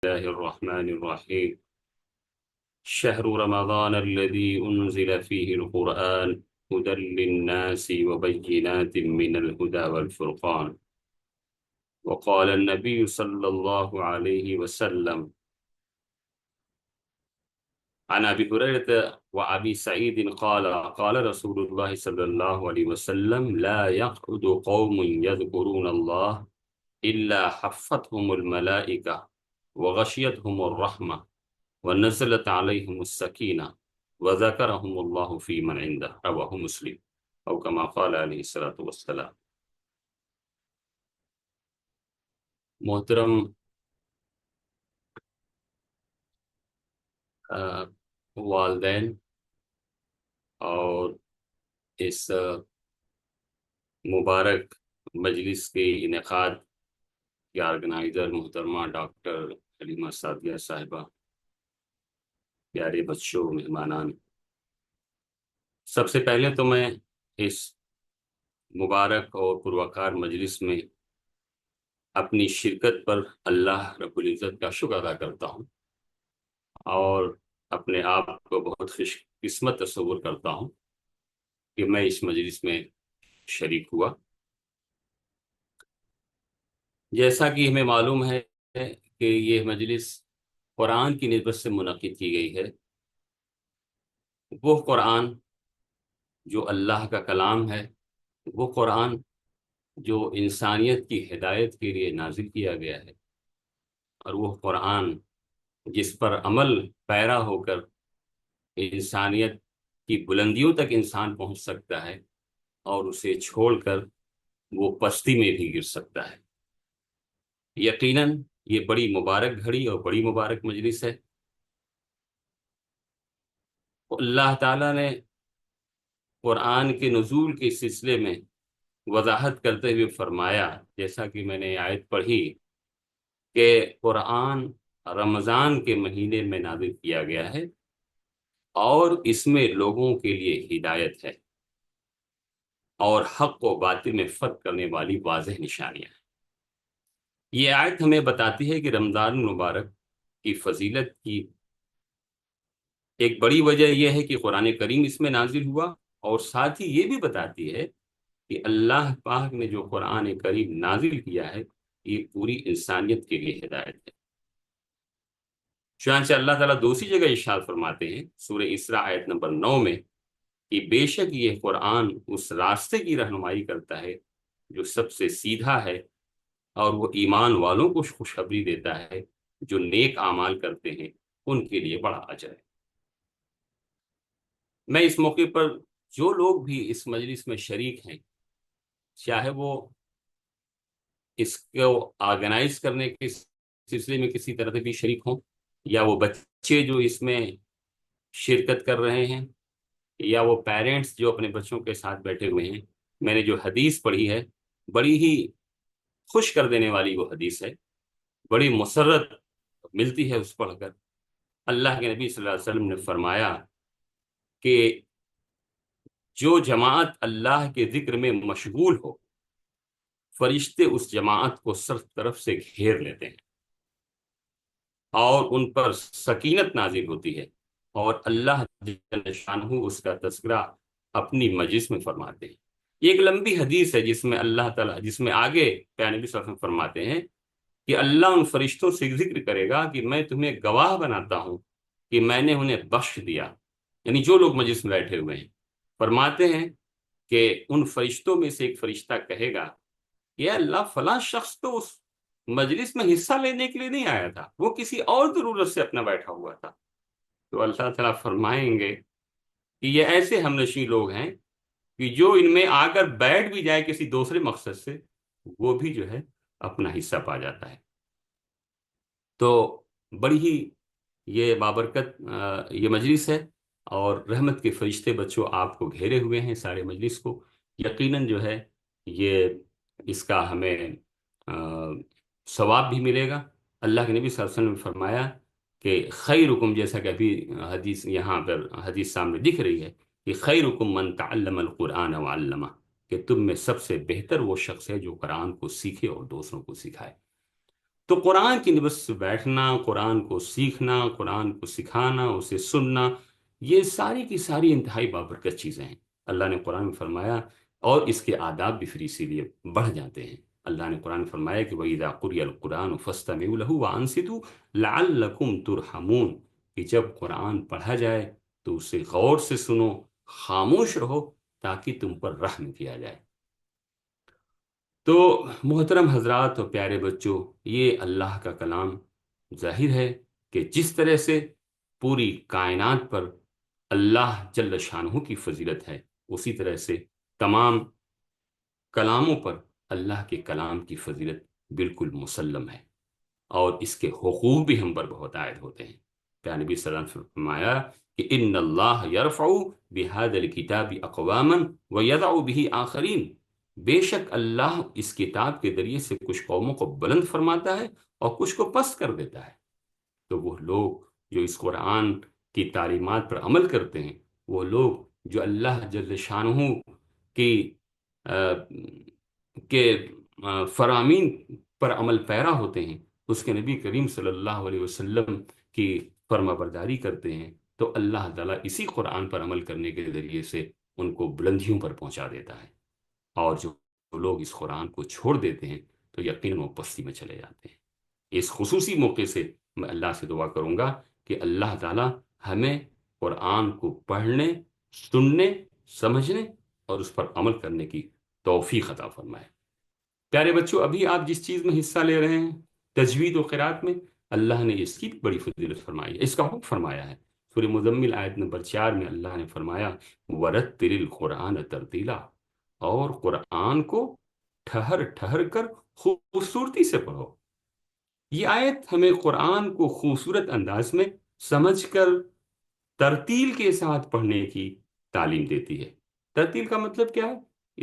الله الرحمن الرحيم. شهر رمضان الذي أنزل فيه القرآن هدى للناس وبينات من الهدى والفرقان. وقال النبي صلى الله عليه وسلم عن أبي هريرة وأبي سعيد قال رسول الله صلى الله عليه وسلم لا يقعد قوم يذكرون الله إلا حفتهم الملائكة وغشيتهم الرحمة ونزلت عليهم السكينة وذكرهم الله في من عنده. رواه مسلم أو كما قال عليه الصلاة والسلام. محترم والدین اور اس مبارک مجلس کے انعقاد کے آرگنائزر محترمہ ڈاکٹر حلیمہ سعدیہ صاحبہ، پیارے بچوں، مہمانان، سب سے پہلے تو میں اس مبارک اور پروقار مجلس میں اپنی شرکت پر اللہ رب العزت کا شکر ادا کرتا ہوں اور اپنے آپ کو بہت خوش قسمت تصور کرتا ہوں کہ میں اس مجلس میں شریک ہوا۔ جیسا کہ ہمیں معلوم ہے کہ یہ مجلس قرآن کی نسبت سے منعقد کی گئی ہے، وہ قرآن جو اللہ کا کلام ہے، وہ قرآن جو انسانیت کی ہدایت کے لیے نازل کیا گیا ہے، اور وہ قرآن جس پر عمل پیرا ہو کر انسانیت کی بلندیوں تک انسان پہنچ سکتا ہے اور اسے چھوڑ کر وہ پستی میں بھی گر سکتا ہے۔ یقیناً یہ بڑی مبارک گھڑی اور بڑی مبارک مجلس ہے۔ اللہ تعالیٰ نے قرآن کے نزول کے سلسلے میں وضاحت کرتے ہوئے فرمایا، جیسا کہ میں نے آیت پڑھی، کہ قرآن رمضان کے مہینے میں نازل کیا گیا ہے اور اس میں لوگوں کے لیے ہدایت ہے اور حق و باطل میں فرق کرنے والی واضح نشانیاں ہیں۔ یہ آیت ہمیں بتاتی ہے کہ رمضان المبارک کی فضیلت کی ایک بڑی وجہ یہ ہے کہ قرآن کریم اس میں نازل ہوا، اور ساتھ ہی یہ بھی بتاتی ہے کہ اللہ پاک نے جو قرآن کریم نازل کیا ہے یہ پوری انسانیت کے لیے ہدایت ہے۔ چنانچہ اللہ تعالیٰ دوسری جگہ ارشاد فرماتے ہیں سورہ اسراء آیت نمبر 9 میں کہ بے شک یہ قرآن اس راستے کی رہنمائی کرتا ہے جو سب سے سیدھا ہے، اور وہ ایمان والوں کو خوشخبری دیتا ہے جو نیک اعمال کرتے ہیں ان کے لیے بڑا اجر ہے۔ میں اس موقع پر جو لوگ بھی اس مجلس میں شریک ہیں، چاہے وہ اس کو آرگنائز کرنے کے سلسلے میں کسی طرح سے بھی شریک ہوں، یا وہ بچے جو اس میں شرکت کر رہے ہیں، یا وہ پیرنٹس جو اپنے بچوں کے ساتھ بیٹھے ہوئے ہیں، میں نے جو حدیث پڑھی ہے بڑی ہی خوش کر دینے والی وہ حدیث ہے، بڑی مسرت ملتی ہے اس پڑھ کر۔ اللہ کے نبی صلی اللہ علیہ وسلم نے فرمایا کہ جو جماعت اللہ کے ذکر میں مشغول ہو، فرشتے اس جماعت کو سب طرف سے گھیر لیتے ہیں اور ان پر سکینت نازل ہوتی ہے، اور اللہ جل شانہ اس کا تذکرہ اپنی مجلس میں فرماتے ہیں۔ یہ ایک لمبی حدیث ہے جس میں اللہ تعالیٰ، جس میں آگے پیارے نبی صلی اللہ علیہ وسلم فرماتے ہیں کہ اللہ ان فرشتوں سے ذکر کرے گا کہ میں تمہیں گواہ بناتا ہوں کہ میں نے انہیں بخش دیا، یعنی جو لوگ مجلس میں بیٹھے ہوئے ہیں۔ فرماتے ہیں کہ ان فرشتوں میں سے ایک فرشتہ کہے گا کہ اللہ فلاں شخص تو اس مجلس میں حصہ لینے کے لیے نہیں آیا تھا، وہ کسی اور ضرورت سے اپنا بیٹھا ہوا تھا۔ تو اللہ تعالیٰ فرمائیں گے کہ یہ ایسے ہم نشیں لوگ ہیں کہ جو ان میں آ کر بیٹھ بھی جائے کسی دوسرے مقصد سے، وہ بھی جو ہے اپنا حصہ پا جاتا ہے۔ تو بڑی ہی یہ بابرکت یہ مجلس ہے، اور رحمت کے فرشتے بچوں آپ کو گھیرے ہوئے ہیں سارے مجلس کو۔ یقیناً جو ہے یہ اس کا ہمیں ثواب بھی ملے گا۔ اللہ کے نبی صلی اللہ علیہ وسلم نے فرمایا کہ خیرکم، جیسا کہ ابھی حدیث یہاں پر حدیث سامنے دکھ رہی ہے کہ خیرکم من تعلم القرآن وعلمہ، کہ تم میں سب سے بہتر وہ شخص ہے جو قرآن کو سیکھے اور دوسروں کو سکھائے۔ تو قرآن کی بس بیٹھنا، قرآن کو سیکھنا، قرآن کو سکھانا، اسے سننا، یہ ساری کی ساری انتہائی بابرکت چیزیں ہیں۔ اللہ نے قرآن میں فرمایا، اور اس کے آداب بھی پھر اسی لیے بڑھ جاتے ہیں۔ اللہ نے قرآن میں فرمایا کہ وَإِذَا قُرِئَ الْقُرْآنُ فَاسْتَمِعُوا لَهُ وَأَنصِتُوا لَعَلَّكُمْ تُرْحَمُونَ، کہ جب قرآن پڑھا جائے تو اسے غور سے سنو، خاموش رہو، تاکہ تم پر رحم کیا جائے۔ تو محترم حضرات اور پیارے بچوں، یہ اللہ کا کلام ظاہر ہے کہ جس طرح سے پوری کائنات پر اللہ جل شانہ کی فضیلت ہے، اسی طرح سے تمام کلاموں پر اللہ کے کلام کی فضیلت بالکل مسلم ہے، اور اس کے حقوق بھی ہم پر بہت عائد ہوتے ہیں۔ پیارے نبی صلی اللہ علیہ وسلم نے فرمایا کہ ان اللہ یرفع بہذا الکتاب اقواما ویضع به آخرین، بے شک اللہ اس کتاب کے ذریعے سے کچھ قوموں کو بلند فرماتا ہے اور کچھ کو پست کر دیتا ہے۔ تو وہ لوگ جو اس قرآن کی تعلیمات پر عمل کرتے ہیں، وہ لوگ جو اللہ جل شانہ کی کے فرامین پر عمل پیرا ہوتے ہیں، اس کے نبی کریم صلی اللہ علیہ وسلم کی فرما برداری کرتے ہیں، تو اللہ تعالیٰ اسی قرآن پر عمل کرنے کے ذریعے سے ان کو بلندیوں پر پہنچا دیتا ہے۔ اور جو لوگ اس قرآن کو چھوڑ دیتے ہیں تو یقیناً وہ پستی میں چلے جاتے ہیں۔ اس خصوصی موقع سے میں اللہ سے دعا کروں گا کہ اللہ تعالیٰ ہمیں قرآن کو پڑھنے، سننے، سمجھنے اور اس پر عمل کرنے کی توفیق عطا فرمائے۔ پیارے بچوں، ابھی آپ جس چیز میں حصہ لے رہے ہیں، تجوید و قرات میں، اللہ نے اس کی بڑی فضیلت فرمائی ہے، اس کا حکم فرمایا ہے۔ سورہ مزمل آیت نمبر 4 میں اللہ نے فرمایا وَرَتِّلِ الْقُرْآنَ تَرْتِیلًا، اور قرآن کو ٹھہر ٹھہر کر خوبصورتی سے پڑھو۔ یہ آیت ہمیں قرآن کو خوبصورت انداز میں سمجھ کر ترتیل کے ساتھ پڑھنے کی تعلیم دیتی ہے۔ ترتیل کا مطلب کیا ہے؟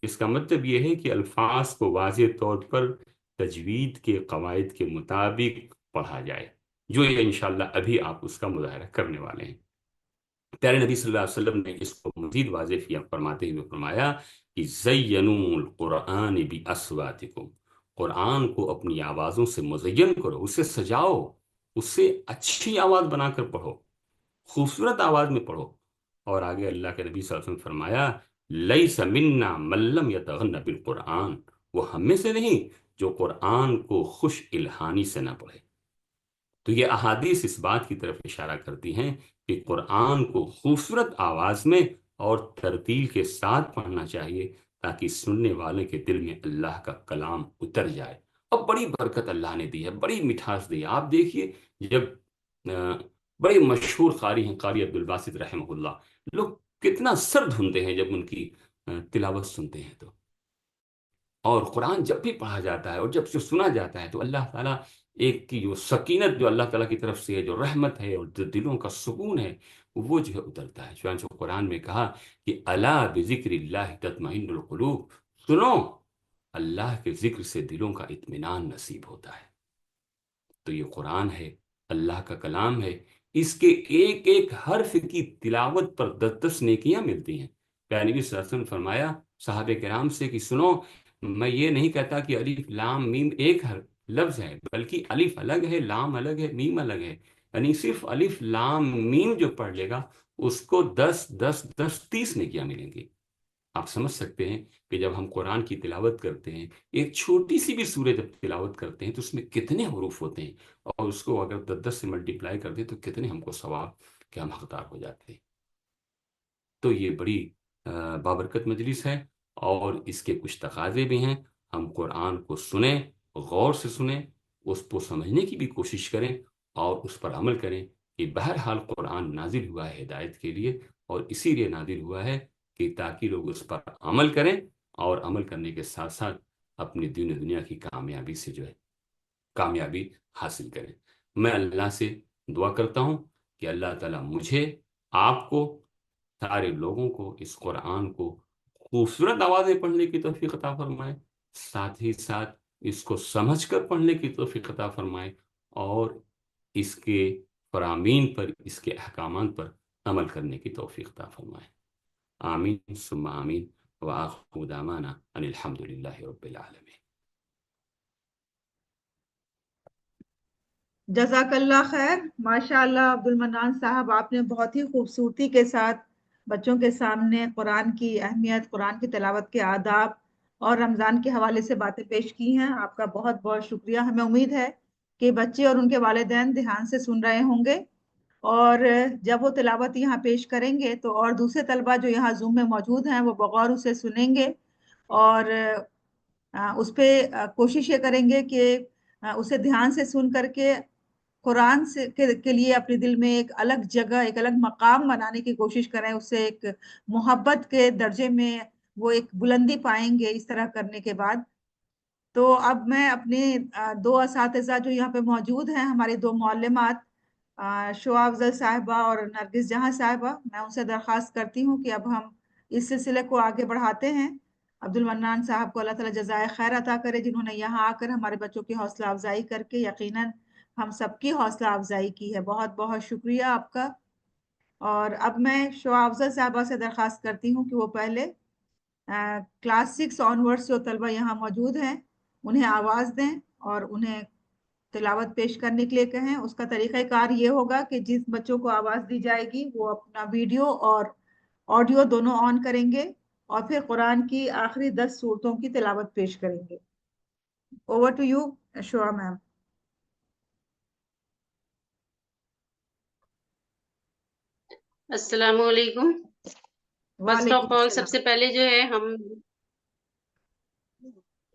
اس کا مطلب یہ ہے کہ الفاظ کو واضح طور پر تجوید کے قواعد کے مطابق پڑھا جائے، جو یہ انشاءاللہ ابھی آپ اس کا مظاہرہ کرنے والے ہیں۔ پیارے نبی صلی اللہ علیہ وسلم نے اس کو مزید واضح کیا فرماتے ہوئے فرمایا کہ زینوا القرآن باصواتکم، قرآن کو اپنی آوازوں سے مزین کرو، اسے سجاؤ، اسے اچھی آواز بنا کر پڑھو، خوبصورت آواز میں پڑھو۔ اور آگے اللہ کے نبی صلی اللہ علیہ وسلم نے فرمایا لیس منا من لم یتغن بالقرآن، وہ ہم میں سے نہیں جو قرآن کو خوش الہانی سے نہ پڑھے۔ تو یہ احادیث اس بات کی طرف اشارہ کرتی ہیں کہ قرآن کو خوبصورت آواز میں اور ترتیل کے ساتھ پڑھنا چاہیے، تاکہ سننے والے کے دل میں اللہ کا کلام اتر جائے۔ اب بڑی برکت اللہ نے دی ہے، بڑی مٹھاس دی ہے۔ آپ دیکھیے، جب بڑے مشہور قاری ہیں قاری عبدالباسط رحمہ اللہ، لوگ کتنا سر دھنتے ہیں جب ان کی تلاوت سنتے ہیں تو، اور قرآن جب بھی پڑھا جاتا ہے اور جب سے سنا جاتا ہے تو اللہ تعالیٰ ایک کی جو سکینت جو اللہ تعالیٰ کی طرف سے ہے، جو رحمت ہے اور جو دلوں کا سکون ہے، وہ جو ہے اترتا ہے۔ چنانچہ قرآن میں کہا کہ الا بذکر اللہ تطمئن القلوب، سنو، اللہ کے ذکر سے دلوں کا اطمینان نصیب ہوتا ہے۔ تو یہ قرآن ہے، اللہ کا کلام ہے، اس کے ایک ایک حرف کی تلاوت پر 10 نیکیاں ملتی ہیں۔ پیارے نبی صلی اللہ علیہ وسلم نے فرمایا صحابہ کرام سے کہ سنو، میں یہ نہیں کہتا کہ الف لام میم ایک لفظ ہے، بلکہ الف الگ ہے، لام الگ ہے، میم الگ ہے، یعنی صرف الف لام میم جو پڑھ لے گا اس کو 10 10 10 30 نیکیاں ملیں گی۔ آپ سمجھ سکتے ہیں کہ جب ہم قرآن کی تلاوت کرتے ہیں، ایک چھوٹی سی بھی سورہ جب تلاوت کرتے ہیں تو اس میں کتنے حروف ہوتے ہیں، اور اس کو اگر 10 سے ملٹیپلائی کر دیں تو کتنے ہم کو ثواب کے ہم حقدار ہو جاتے ہیں۔ تو یہ بڑی بابرکت مجلس ہے، اور اس کے کچھ تقاضے بھی ہیں۔ ہم قرآن کو سنیں، غور سے سنیں، اس کو سمجھنے کی بھی کوشش کریں اور اس پر عمل کریں کہ بہرحال قرآن نازل ہوا ہے ہدایت کے لیے، اور اسی لیے نازل ہوا ہے کہ تاکہ لوگ اس پر عمل کریں، اور عمل کرنے کے ساتھ ساتھ اپنی دین و دنیا کی کامیابی سے جو ہے کامیابی حاصل کریں۔ میں اللہ سے دعا کرتا ہوں کہ اللہ تعالیٰ مجھے، آپ کو، سارے لوگوں کو اس قرآن کو خوبصورت آواز میں پڑھنے کی توفیق عطا فرمائے، ساتھ ہی ساتھ اس کو سمجھ کر پڑھنے کی توفیق عطا فرمائے، اور اس کے فرامین پر، اس کے احکامات پر عمل کرنے کی توفیق عطا فرمائے۔ آمین ثم آمین، وآخر دعوانا ان الحمد للہ رب العالمین۔ جزاک اللہ خیر. ماشاء اللہ عبد المنان صاحب، آپ نے بہت ہی خوبصورتی کے ساتھ بچوں کے سامنے قرآن کی اہمیت، قرآن کی تلاوت کے آداب اور رمضان کے حوالے سے باتیں پیش کی ہیں. آپ کا بہت بہت شکریہ. ہمیں امید ہے کہ بچے اور ان کے والدین دھیان سے سن رہے ہوں گے، اور جب وہ تلاوت یہاں پیش کریں گے تو اور دوسرے طلبہ جو یہاں زوم میں موجود ہیں وہ بغور اسے سنیں گے، اور اس پہ کوشش یہ کریں گے کہ اسے دھیان سے سن کر کے قرآن سے کے لیے اپنے دل میں ایک الگ جگہ، ایک الگ مقام بنانے کی کوشش کریں. اس سے ایک محبت کے درجے میں وہ ایک بلندی پائیں گے اس طرح کرنے کے بعد. تو اب میں اپنے دو اساتذہ جو یہاں پہ موجود ہیں، ہماری دو معلمات شعاع افضل صاحبہ اور نرگس جہاں صاحبہ، میں ان سے درخواست کرتی ہوں کہ اب ہم اس سلسلے کو آگے بڑھاتے ہیں. عبد المنان صاحب کو اللہ تعالیٰ جزائے خیر عطا کرے، جنہوں نے یہاں آ کر ہمارے بچوں کی حوصلہ افزائی کر کے یقیناً ہم سب کی حوصلہ افزائی کی ہے. بہت بہت شکریہ آپ کا. اور اب میں شعاع افضل صاحبہ سے درخواست کرتی ہوں کہ وہ پہلے کلاس 6 آنورڈس جو طلبہ یہاں موجود ہیں انہیں آواز دیں اور انہیں تلاوت پیش کرنے کے لیے کہیں. اس کا طریقہ کار یہ ہوگا کہ جس بچوں کو آواز دی جائے گی وہ اپنا ویڈیو اور آڈیو دونوں آن کریں گے اور پھر قرآن کی آخری 10 سورتوں کی تلاوت پیش کریں گے. اوور ٹو یو شعاع میم. السلام علیکم. فرسٹ وعلیکم آف آل سب السلام. سے پہلے جو ہے ہم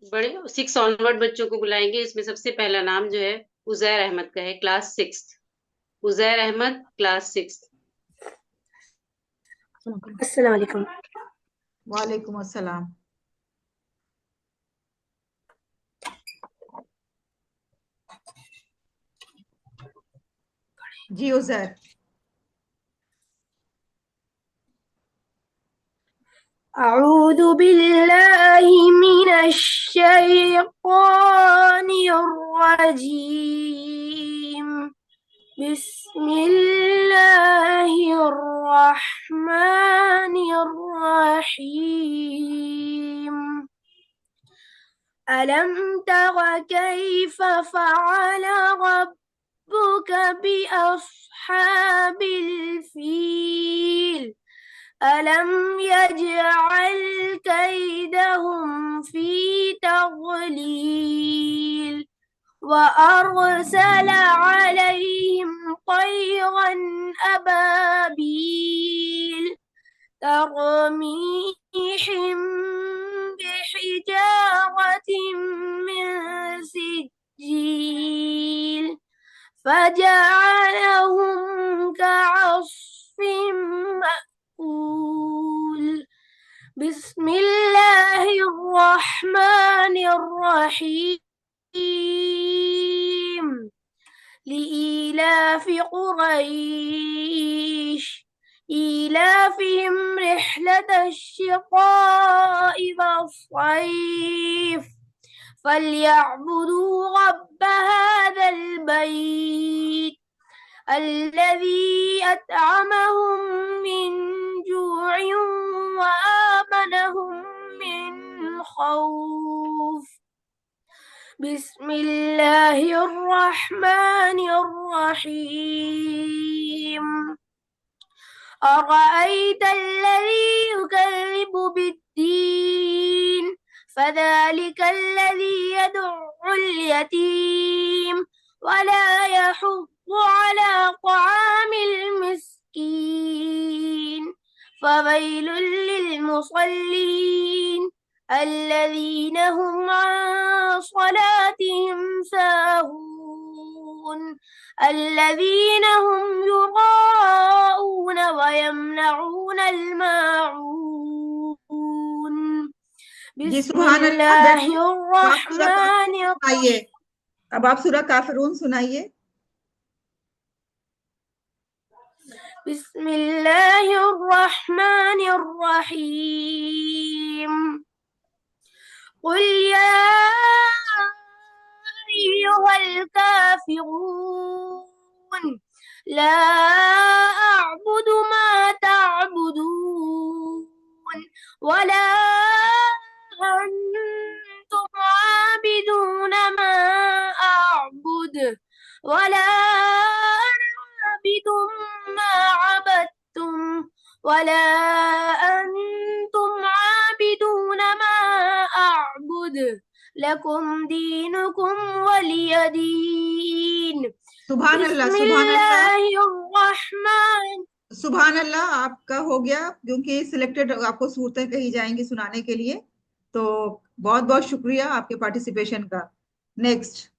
بڑے 6 آنورڈ بچوں کو بلائیں گے. اس میں سب سے پہلا نام جو ہے عزیر احمد کا ہے، کلاس 6. عزیر احمد، کلاس 6. السلام علیکم. وعلیکم السلام. جی عزیر. أعوذ بالله من الشيطان الرجيم. بسم الله الرحمن الرحيم. ألم تر كيف فعل ربك بأصحاب الفيل؟ ألم يجعل كيدهم في تضليل وأرسل عليهم طيرا أبابيل ترميهم بحجارة من سجيل فجعلهم كعصف مأكول. بسم الله الرحمن الرحيم. لإيلاف قريش إيلافهم رحلة الشقاء والصيف فليعبدوا رب هذا البيت الذي أطعمهم من جوع وآمنهم من خوف. بسم الله الرحمن الرحيم. أرأيت الذي يكذب بالدين فذلك الذي يدع اليتيم ولا يحض على طعام المسكين فويل للمصلين الذين هم عن صلاتهم ساهون الذين هم يراءون ويمنعون الماعون. جی بسم سبحان اللہ. الله بیٹی الرحمن سنائیے. اب آپ سورہ کافرون سنائیے. بسم الله الرحمن الرحيم. قل يا أيها الكافرون لا أعبد ما تعبدون ولا أنتم عابدون ما أعبد ولا أنا عابد ما عبدتم ولا أنتم عابدون ما أعبد لكم دينكم ولي دين سبحان اللہ، بسم سبحان اللہ، الله الرحمن سبحان اللہ. آپ کا ہو گیا، کیونکہ سلیکٹڈ آپ کو صورتیں کہی جائیں گی سنانے کے لیے. تو بہت بہت شکریہ آپ کے پارٹیسپیشن کا. نیکسٹ.